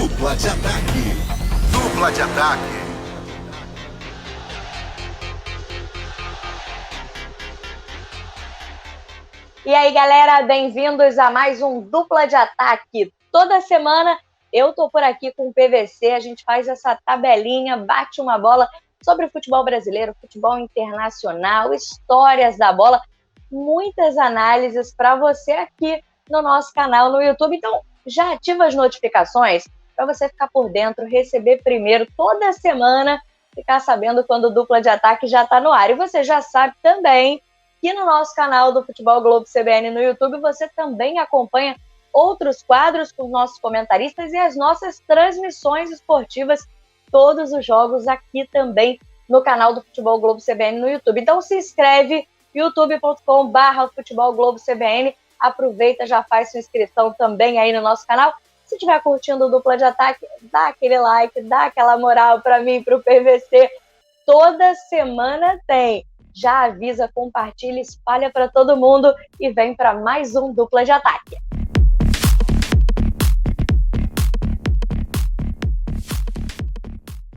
Dupla de ataque. Dupla de ataque. E aí, galera, bem-vindos a mais um Dupla de Ataque. Toda semana eu tô por aqui com o PVC, a gente faz essa tabelinha, bate uma bola sobre futebol brasileiro, futebol internacional, histórias da bola, muitas análises para você aqui no nosso canal no YouTube. Então, já ativa as notificações para você ficar por dentro, receber primeiro toda semana, ficar sabendo quando o Dupla de Ataque já está no ar. E você já sabe também que no nosso canal do Futebol Globo CBN no YouTube você também acompanha outros quadros com nossos comentaristas e as nossas transmissões esportivas, todos os jogos aqui também no canal do Futebol Globo CBN no YouTube. Então se inscreve, youtube.com/Futebol Globo CBN, aproveita, já faz sua inscrição também aí no nosso canal. Se estiver curtindo o Dupla de Ataque, dá aquele like, dá aquela moral para mim, para o PVC. Toda semana tem. Já avisa, compartilha, espalha para todo mundo e vem para mais um Dupla de Ataque.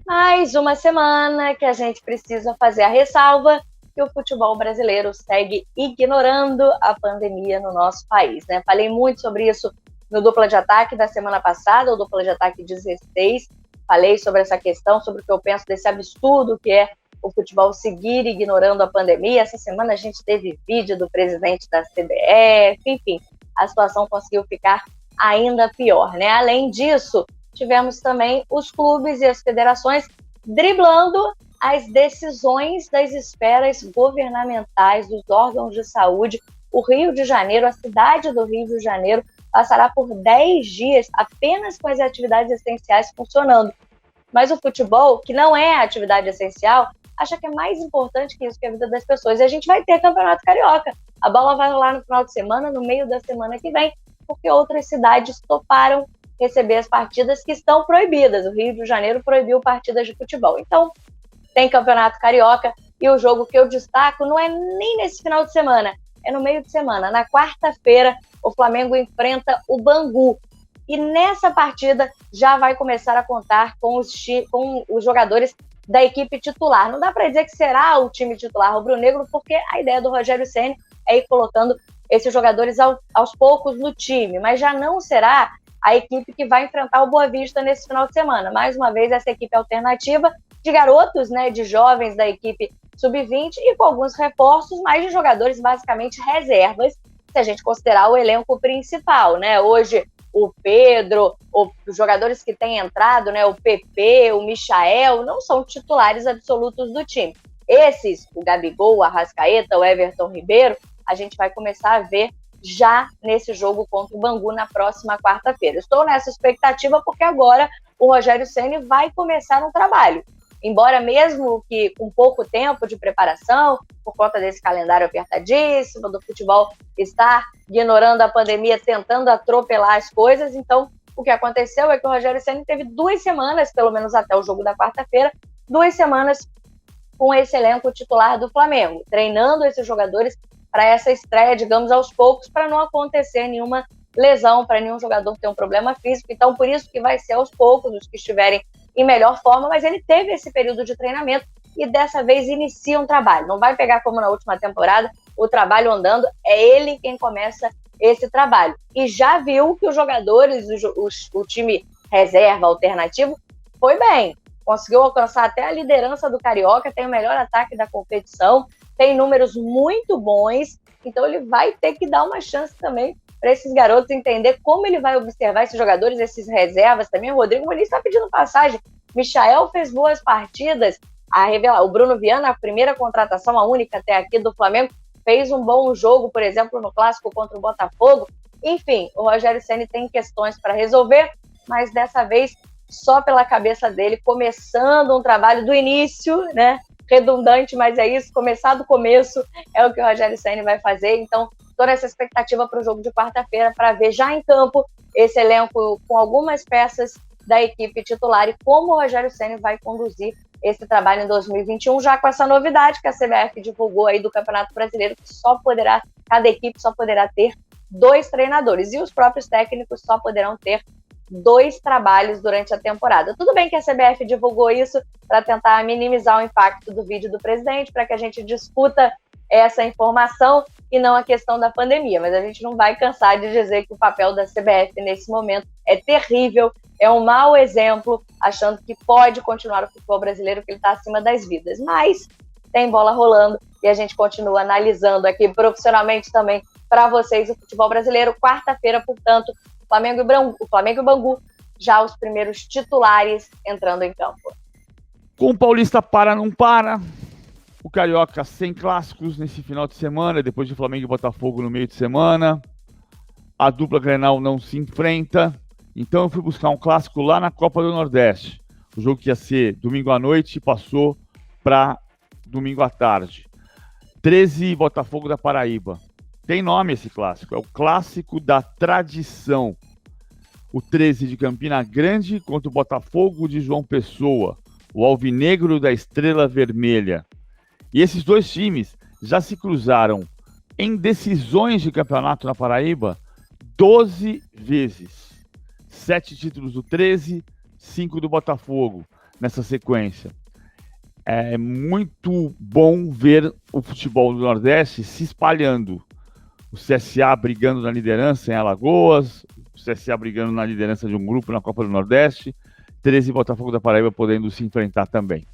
Mais uma semana que a gente precisa fazer a ressalva que o futebol brasileiro segue ignorando a pandemia no nosso país, né? Falei muito sobre isso no Dupla de Ataque da semana passada, o Dupla de Ataque 16. Falei sobre essa questão, sobre o que eu penso desse absurdo que é o futebol seguir ignorando a pandemia. Essa semana a gente teve vídeo do presidente da CBF, enfim, a situação conseguiu ficar ainda pior, né? Além disso, tivemos também os clubes e as federações driblando as decisões das esferas governamentais, dos órgãos de saúde. O Rio de Janeiro, a cidade do Rio de Janeiro, passará por 10 dias apenas com as atividades essenciais funcionando. Mas o futebol, que não é a atividade essencial, acha que é mais importante que isso, que a vida das pessoas. E a gente vai ter Campeonato Carioca. A bola vai rolar no final de semana, no meio da semana que vem, porque outras cidades toparam receber as partidas que estão proibidas. O Rio de Janeiro proibiu partidas de futebol. Então, tem Campeonato Carioca e o jogo que eu destaco não é nem nesse final de semana, é no meio de semana. Na quarta-feira, o Flamengo enfrenta o Bangu. E nessa partida já vai começar a contar com os jogadores da equipe titular. Não dá para dizer que será o time titular rubro-negro, porque a ideia do Rogério Ceni é ir colocando esses jogadores aos poucos no time, mas já não será a equipe que vai enfrentar o Boa Vista nesse final de semana. Mais uma vez, essa equipe alternativa de garotos, né, de jovens da equipe sub-20 e com alguns reforços, mas de jogadores basicamente reservas, se a gente considerar o elenco principal, né? Hoje, o Pedro, os jogadores que têm entrado, né, o PP, o Michael, não são titulares absolutos do time. Esses, o Gabigol, o Arrascaeta, o Everton Ribeiro, a gente vai começar a ver já nesse jogo contra o Bangu na próxima quarta-feira. Estou nessa expectativa porque agora o Rogério Ceni vai começar um trabalho. Embora mesmo que com pouco tempo de preparação, por conta desse calendário apertadíssimo, do futebol estar ignorando a pandemia, tentando atropelar as coisas, então o que aconteceu é que o Rogério Ceni teve 2 semanas, pelo menos até o jogo da quarta-feira, 2 semanas com esse elenco titular do Flamengo, treinando esses jogadores para essa estreia, digamos, aos poucos, para não acontecer nenhuma lesão, para nenhum jogador ter um problema físico. Então, por isso que vai ser aos poucos, os que estiverem em melhor forma, mas ele teve esse período de treinamento e dessa vez inicia um trabalho. Não vai pegar como na última temporada, o trabalho andando, é ele quem começa esse trabalho. E já viu que os jogadores, o time reserva alternativo, foi bem. Conseguiu alcançar até a liderança do Carioca, tem o melhor ataque da competição, tem números muito bons, então ele vai ter que dar uma chance também para esses garotos entender como ele vai observar esses jogadores, esses reservas também. O Rodrigo Muniz está pedindo passagem. Michael fez boas partidas. O Bruno Viana, a primeira contratação, a única até aqui do Flamengo, fez um bom jogo, por exemplo, no clássico contra o Botafogo. Enfim, o Rogério Ceni tem questões para resolver, mas dessa vez só pela cabeça dele, começando um trabalho do início, né? Redundante, mas é isso, começar do começo é o que o Rogério Ceni vai fazer. Então, estou nessa expectativa para o jogo de quarta-feira para ver já em campo esse elenco com algumas peças da equipe titular e como o Rogério Ceni vai conduzir esse trabalho em 2021, já com essa novidade que a CBF divulgou aí do Campeonato Brasileiro, que cada equipe só poderá ter 2 treinadores e os próprios técnicos só poderão ter 2 trabalhos durante a temporada. Tudo bem que a CBF divulgou isso para tentar minimizar o impacto do vídeo do presidente, para que a gente discuta essa informação e não a questão da pandemia, mas a gente não vai cansar de dizer que o papel da CBF nesse momento é terrível, é um mau exemplo, achando que pode continuar o futebol brasileiro, que ele está acima das vidas, mas tem bola rolando e a gente continua analisando aqui profissionalmente também para vocês o futebol brasileiro. Quarta-feira, portanto, Flamengo e Bangu, já os primeiros titulares entrando em campo. Com o Paulista para, não para. O Carioca sem clássicos nesse final de semana, depois de Flamengo e Botafogo no meio de semana. A dupla Grenal não se enfrenta. Então eu fui buscar um clássico lá na Copa do Nordeste. O jogo que ia ser domingo à noite passou para domingo à tarde. 13 Botafogo da Paraíba. Tem nome esse clássico, é o clássico da tradição. O 13 de Campina Grande contra o Botafogo de João Pessoa, o alvinegro da Estrela Vermelha. E esses dois times já se cruzaram em decisões de campeonato na Paraíba 12 vezes. 7 títulos do 13, 5 do Botafogo nessa sequência. É muito bom ver o futebol do Nordeste se espalhando. O CSA brigando na liderança em Alagoas, o CSA brigando na liderança de um grupo na Copa do Nordeste, 13 e Botafogo da Paraíba podendo se enfrentar também.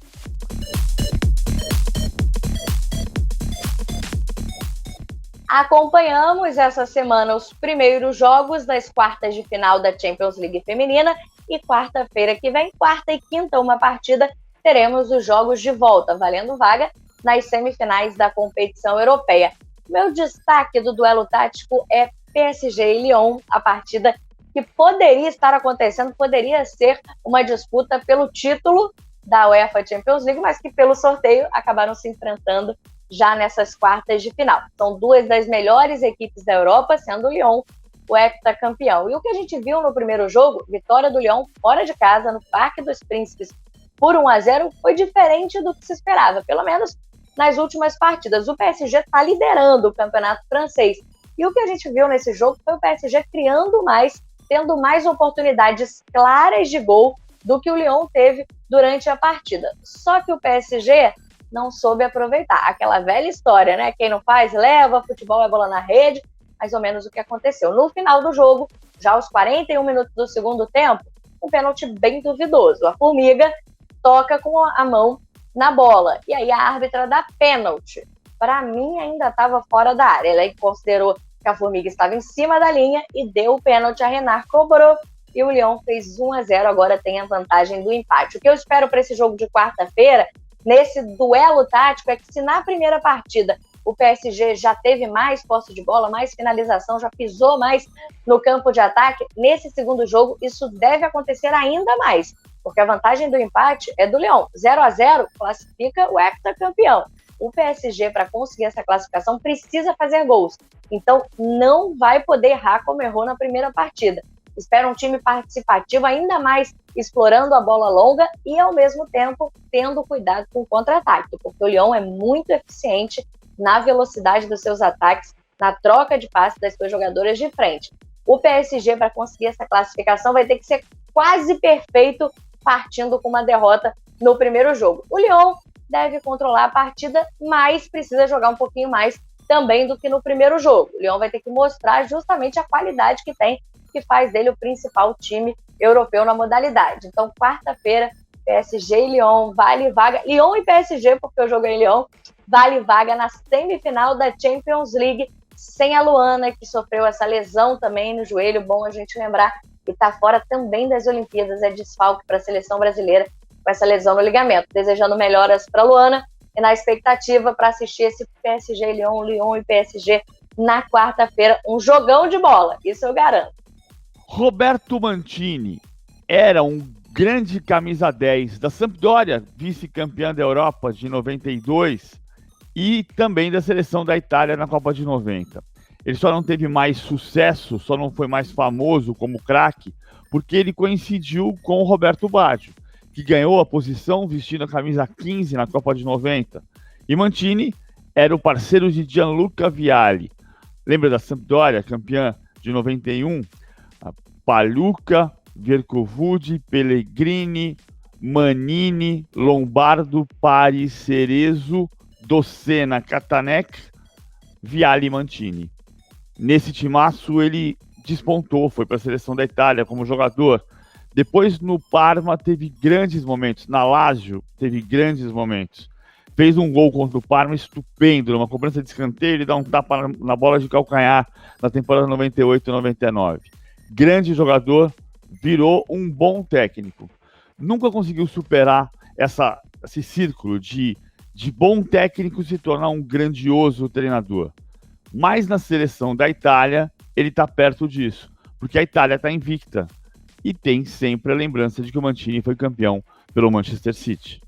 Acompanhamos essa semana os primeiros jogos das quartas de final da Champions League feminina e quarta-feira que vem, quarta e quinta, uma partida, teremos os jogos de volta, valendo vaga nas semifinais da competição europeia. Meu destaque do duelo tático é PSG e Lyon, a partida que poderia estar acontecendo, poderia ser uma disputa pelo título da UEFA Champions League, mas que pelo sorteio acabaram se enfrentando já nessas quartas de final. São duas das melhores equipes da Europa, sendo o Lyon o heptacampeão. E o que a gente viu no primeiro jogo, vitória do Lyon fora de casa, no Parque dos Príncipes, por 1-0, foi diferente do que se esperava, pelo menos nas últimas partidas. O PSG está liderando o campeonato francês. E o que a gente viu nesse jogo foi o PSG criando mais, tendo mais oportunidades claras de gol do que o Lyon teve durante a partida. Só que o PSG não soube aproveitar. Aquela velha história, né? Quem não faz, leva, futebol é bola na rede, mais ou menos o que aconteceu. No final do jogo, já aos 41 minutos do segundo tempo, um pênalti bem duvidoso. A Formiga toca com a mão na bola, e aí a árbitra dá pênalti. Para mim, ainda estava fora da área. Ela considerou que a Formiga estava em cima da linha e deu o pênalti. A Renard cobrou e o Lyon fez 1-0, agora tem a vantagem do empate. O que eu espero para esse jogo de quarta-feira, nesse duelo tático, é que se na primeira partida o PSG já teve mais posse de bola, mais finalização, já pisou mais no campo de ataque, nesse segundo jogo isso deve acontecer ainda mais, porque a vantagem do empate é do Lyon. 0-0 classifica o heptacampeão. O PSG, para conseguir essa classificação, precisa fazer gols. Então não vai poder errar como errou na primeira partida. Espera um time participativo, ainda mais explorando a bola longa e, ao mesmo tempo, tendo cuidado com o contra-ataque, porque o Lyon é muito eficiente na velocidade dos seus ataques, na troca de passes das suas jogadoras de frente. O PSG, para conseguir essa classificação, vai ter que ser quase perfeito, partindo com uma derrota no primeiro jogo. O Lyon deve controlar a partida, mas precisa jogar um pouquinho mais também do que no primeiro jogo. O Lyon vai ter que mostrar justamente a qualidade que tem, que faz dele o principal time europeu na modalidade. Então, quarta-feira, PSG e Lyon, vale vaga. Lyon e PSG, porque eu joguei em Lyon, vale vaga na semifinal da Champions League, sem a Luana, que sofreu essa lesão também no joelho. Bom a gente lembrar que está fora também das Olimpíadas, é desfalque para a seleção brasileira com essa lesão no ligamento. Desejando melhoras para a Luana e na expectativa para assistir esse PSG e Lyon, Lyon e PSG na quarta-feira. Um jogão de bola, isso eu garanto. Roberto Mancini era um grande camisa 10 da Sampdoria, vice-campeã da Europa de 92 e também da seleção da Itália na Copa de 90. Ele só não teve mais sucesso, só não foi mais famoso como craque, porque ele coincidiu com o Roberto Baggio, que ganhou a posição vestindo a camisa 15 na Copa de 90. E Mancini era o parceiro de Gianluca Vialli. Lembra da Sampdoria, campeã de 91? A Pagliuca, Vercovudi, Pellegrini, Manini, Lombardo, Pari, Cerezo, Dossena, Katanec, Vialli, Mantini. Nesse timaço ele despontou, foi para a seleção da Itália como jogador. Depois no Parma teve grandes momentos, na Lazio teve grandes momentos. Fez um gol contra o Parma estupendo, numa cobrança de escanteio, ele dá um tapa na bola de calcanhar na temporada 98-99. Grande jogador, virou um bom técnico. Nunca conseguiu superar esse círculo de bom técnico se tornar um grandioso treinador. Mas na seleção da Itália, ele está perto disso, porque a Itália está invicta e tem sempre a lembrança de que o Mantini foi campeão pelo Manchester City.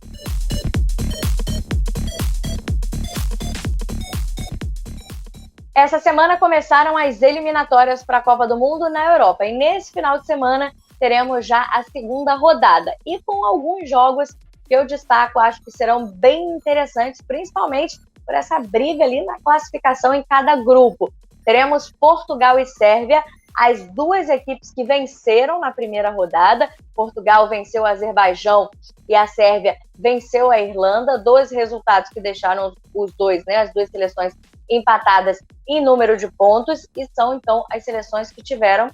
Essa semana começaram as eliminatórias para a Copa do Mundo na Europa e nesse final de semana teremos já a segunda rodada e com alguns jogos que eu destaco, acho que serão bem interessantes, principalmente por essa briga ali na classificação em cada grupo. Teremos Portugal e Sérvia, as duas equipes que venceram na primeira rodada. Portugal venceu o Azerbaijão e a Sérvia venceu a Irlanda, dois resultados que deixaram os dois, as duas seleções empatadas em número de pontos e são então as seleções que tiveram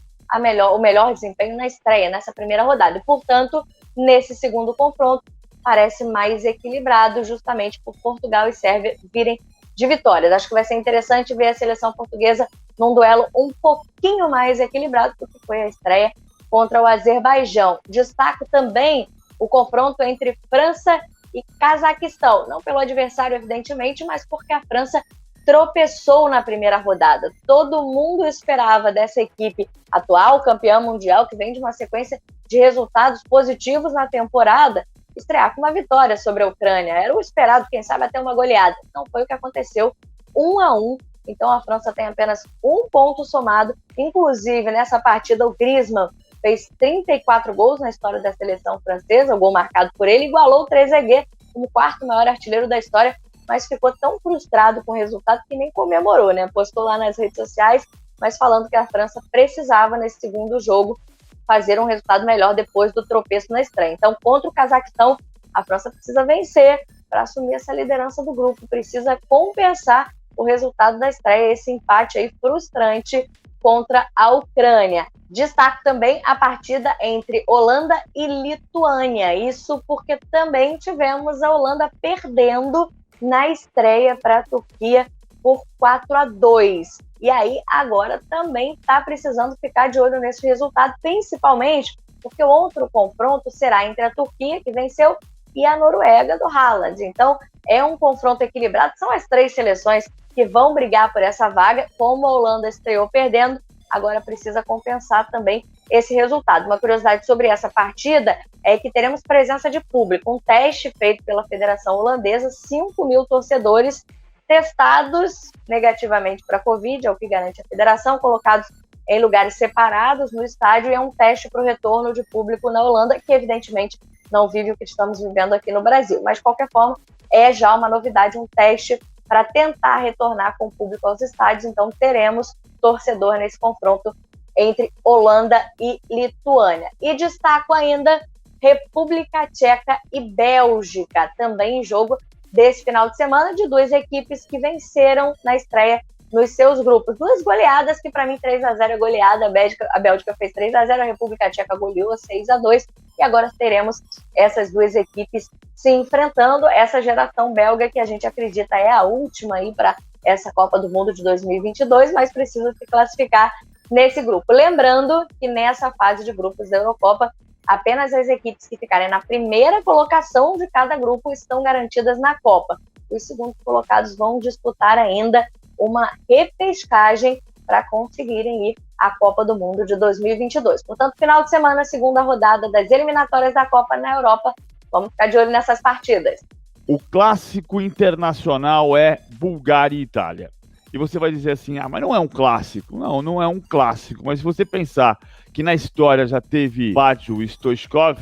o melhor desempenho na estreia, nessa primeira rodada. E, portanto, nesse segundo confronto, parece mais equilibrado, justamente por Portugal e Sérvia virem de vitórias. Acho que vai ser interessante ver a seleção portuguesa num duelo um pouquinho mais equilibrado do que foi a estreia contra o Azerbaijão. Destaco também o confronto entre França e Cazaquistão, não pelo adversário, evidentemente, mas porque a França tropeçou na primeira rodada. Todo mundo esperava dessa equipe atual, campeã mundial, que vem de uma sequência de resultados positivos na temporada, estrear com uma vitória sobre a Ucrânia. Era o esperado, quem sabe até uma goleada. Não foi o que aconteceu, 1-1. Então a França tem apenas um ponto somado. Inclusive, nessa partida, o Griezmann fez 34 gols na história da seleção francesa, o gol marcado por ele, igualou o Trezeguet como quarto maior artilheiro da história, mas ficou tão frustrado com o resultado que nem comemorou, Postou lá nas redes sociais, mas falando que a França precisava, nesse segundo jogo, fazer um resultado melhor depois do tropeço na estreia. Então, contra o Cazaquistão, a França precisa vencer para assumir essa liderança do grupo, precisa compensar o resultado da estreia, esse empate aí frustrante contra a Ucrânia. Destaco também a partida entre Holanda e Lituânia, isso porque também tivemos a Holanda perdendo na estreia para a Turquia por 4-2. E aí, agora também está precisando ficar de olho nesse resultado, principalmente porque o outro confronto será entre a Turquia, que venceu, e a Noruega do Haaland. Então, é um confronto equilibrado. São as três seleções que vão brigar por essa vaga. Como a Holanda estreou perdendo, agora precisa compensar também esse resultado. Uma curiosidade sobre essa partida é que teremos presença de público. Um teste feito pela Federação Holandesa, 5.000 torcedores testados negativamente para a Covid, é o que garante a federação, colocados em lugares separados no estádio, e é um teste para o retorno de público na Holanda, que evidentemente não vive o que estamos vivendo aqui no Brasil. Mas, de qualquer forma, é já uma novidade, um teste para tentar retornar com o público aos estádios. Então, teremos torcedor nesse confronto entre Holanda e Lituânia. E destaco ainda República Tcheca e Bélgica, também em jogo desse final de semana, de duas equipes que venceram na estreia nos seus grupos. Duas goleadas que, para mim, 3-0 é goleada. A Bélgica fez 3-0, a República Tcheca goleou 6-2, e agora teremos essas duas equipes se enfrentando. Essa geração belga que a gente acredita é a última aí para essa Copa do Mundo de 2022, mas precisa se classificar nesse grupo. Lembrando que nessa fase de grupos da Eurocopa, apenas as equipes que ficarem na primeira colocação de cada grupo estão garantidas na Copa. Os segundos colocados vão disputar ainda uma repescagem para conseguirem ir à Copa do Mundo de 2022. Portanto, final de semana, segunda rodada das eliminatórias da Copa na Europa. Vamos ficar de olho nessas partidas. O clássico internacional é Bulgária e Itália. E você vai dizer assim, mas não é um clássico. Não, não é um clássico. Mas se você pensar que na história já teve Baggio e Stoichkov,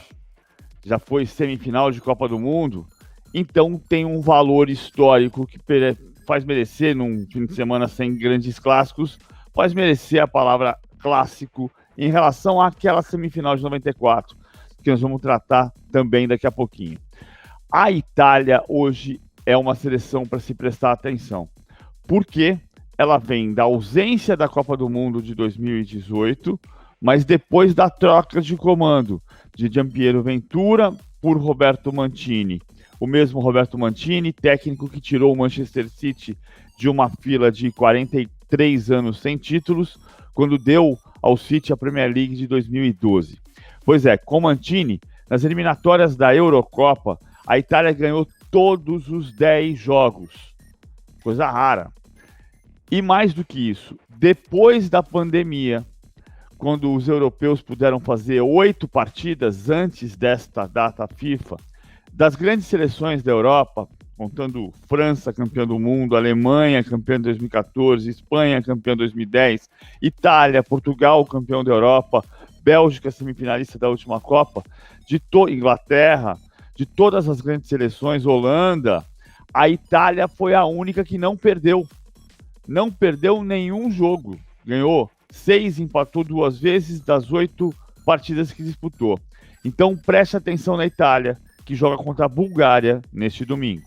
já foi semifinal de Copa do Mundo, então tem um valor histórico que faz merecer, num fim de semana sem grandes clássicos, faz merecer a palavra clássico em relação àquela semifinal de 94, que nós vamos tratar também daqui a pouquinho. A Itália hoje é uma seleção para se prestar atenção, porque ela vem da ausência da Copa do Mundo de 2018, mas depois da troca de comando de Gianpiero Ventura por Roberto Mancini. O mesmo Roberto Mancini, técnico que tirou o Manchester City de uma fila de 43 anos sem títulos, quando deu ao City a Premier League de 2012. Pois é, com Mancini, nas eliminatórias da Eurocopa, a Itália ganhou todos os 10 jogos. Coisa rara. E mais do que isso, depois da pandemia, quando os europeus puderam fazer 8 partidas antes desta data FIFA, das grandes seleções da Europa, contando França, campeã do mundo, Alemanha, campeã de 2014, Espanha, campeã de 2010, Itália, Portugal, campeão da Europa, Bélgica, semifinalista da última Copa, Inglaterra, de todas as grandes seleções, Holanda, a Itália foi a única que não perdeu. Não perdeu nenhum jogo. Ganhou 6, empatou 2 vezes das 8 partidas que disputou. Então preste atenção na Itália, que joga contra a Bulgária neste domingo.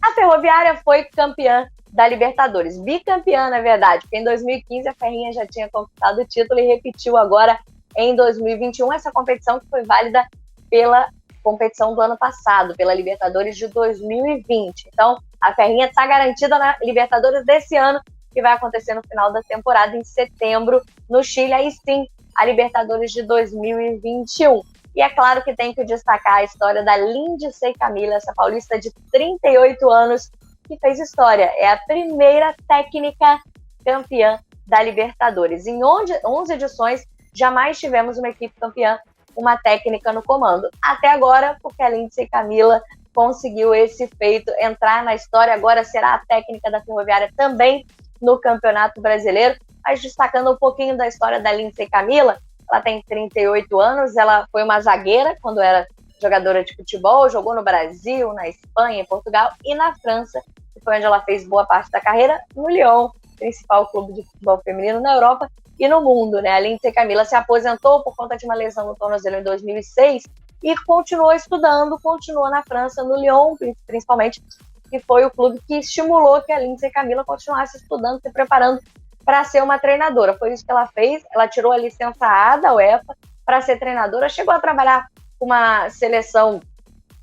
A Ferroviária foi campeã da Libertadores, bicampeã na verdade, porque em 2015 a Ferrinha já tinha conquistado o título e repetiu agora em 2021 essa competição que foi válida pela competição do ano passado, pela Libertadores de 2020. Então, a Ferrinha está garantida na Libertadores desse ano, que vai acontecer no final da temporada, em setembro, no Chile. Aí sim, a Libertadores de 2021. E é claro que tem que destacar a história da Lindsey Camila, essa paulista de 38 anos, que fez história. É a primeira técnica campeã da Libertadores. Em 11 edições, jamais tivemos uma equipe campeã, uma técnica no comando. Até agora, porque a Lindsey Camila conseguiu esse feito, entrar na história, agora será a técnica da Ferroviária também no Campeonato Brasileiro. Mas destacando um pouquinho da história da Lindsey Camila, ela tem 38 anos, ela foi uma zagueira quando era jogadora de futebol, jogou no Brasil, na Espanha, em Portugal e na França, que foi onde ela fez boa parte da carreira, no Lyon, principal clube de futebol feminino na Europa e no mundo, né? A Lindsey Camila se aposentou por conta de uma lesão no tornozelo em 2006 e continuou estudando, continuou na França, no Lyon, principalmente, que foi o clube que estimulou que a Lindsey Camila continuasse estudando, se preparando para ser uma treinadora. Foi isso que ela fez, ela tirou a licença A da UEFA para ser treinadora, chegou a trabalhar com uma seleção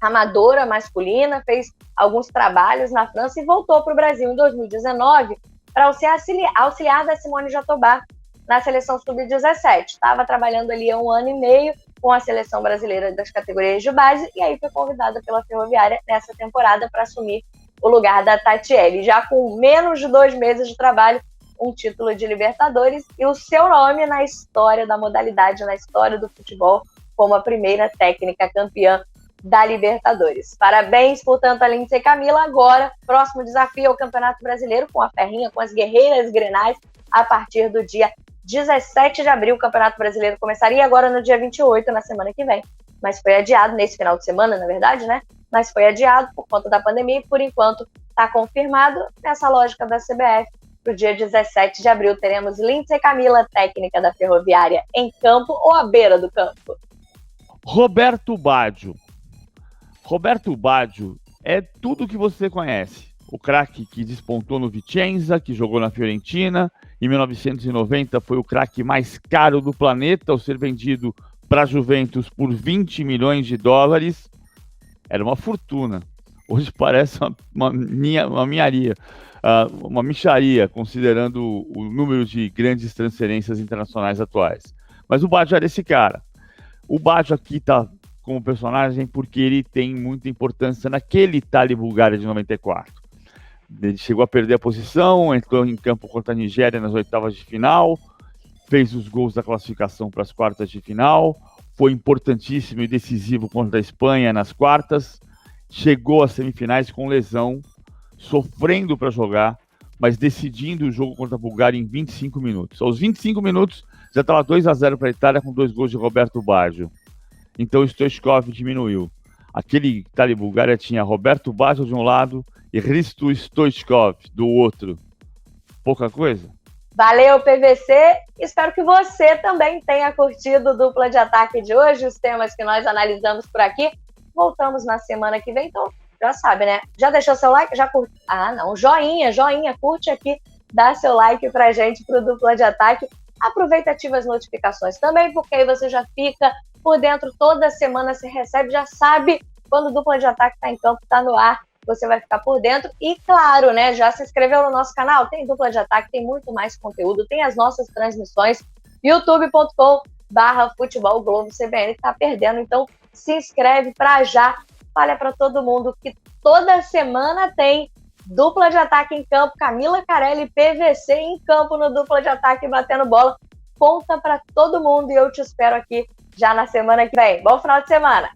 amadora masculina, fez alguns trabalhos na França e voltou para o Brasil em 2019 para ser auxiliar da Simone Jatobá na seleção sub-17. Estava trabalhando ali há 1 ano e meio com a seleção brasileira das categorias de base e aí foi convidada pela Ferroviária nessa temporada para assumir o lugar da Tatiele. Já com menos de 2 meses de trabalho, um título de Libertadores e o seu nome na história da modalidade, na história do futebol, como a primeira técnica campeã da Libertadores. Parabéns, portanto, a Lindsey Camila. Agora, próximo desafio é o Campeonato Brasileiro, com a Ferrinha, com as guerreiras grenais, a partir do dia 17 de abril. O Campeonato Brasileiro começaria agora no dia 28, na semana que vem, mas foi adiado, nesse final de semana, na verdade, né? Mas foi adiado por conta da pandemia e, por enquanto, está confirmado nessa lógica da CBF. Para o dia 17 de abril, teremos Lindsey Camila, técnica da Ferroviária, em campo ou à beira do campo. Roberto Baggio. Roberto Baggio é tudo o que você conhece. O craque que despontou no Vicenza, que jogou na Fiorentina. Em 1990 foi o craque mais caro do planeta ao ser vendido para a Juventus por 20 milhões de dólares. Era uma fortuna. Hoje parece uma miaria, uma mixaria, considerando o número de grandes transferências internacionais atuais. Mas o Baggio era esse cara. O Baggio aqui está como personagem porque ele tem muita importância naquele Itália e Bulgária de 94. Ele chegou a perder a posição, entrou em campo contra a Nigéria nas oitavas de final, fez os gols da classificação para as quartas de final, foi importantíssimo e decisivo contra a Espanha nas quartas, chegou às semifinais com lesão, sofrendo para jogar, mas decidindo o jogo contra a Bulgária em 25 minutos. Aos 25 minutos, já estava 2-0 para a Itália com 2 gols de Roberto Baggio. Então o Stoichkov diminuiu. Aquele Itália e Bulgária tinha Roberto Baggio de um lado e Hristo Stoichkov do outro, pouca coisa? Valeu, PVC. Espero que você também tenha curtido o Dupla de Ataque de hoje, os temas que nós analisamos por aqui. Voltamos na semana que vem, então já sabe, né? Já deixou seu like? Já curte? Ah, não, joinha, curte aqui, dá seu like pra gente pro Dupla de Ataque. Aproveita e ativa as notificações também, porque aí você já fica por dentro, toda semana você recebe, já sabe quando o Dupla de Ataque tá em campo, tá no ar, você vai ficar por dentro. E claro, né, já se inscreveu no nosso canal? Tem Dupla de Ataque, tem muito mais conteúdo, tem as nossas transmissões, youtube.com/Futebol Globo CBN, tá perdendo, então se inscreve pra já, fala pra todo mundo que toda semana tem Dupla de Ataque em campo, Camila Carelli e PVC em campo no Dupla de Ataque, batendo bola. Conta pra todo mundo e eu te espero aqui já na semana que vem. Bom final de semana!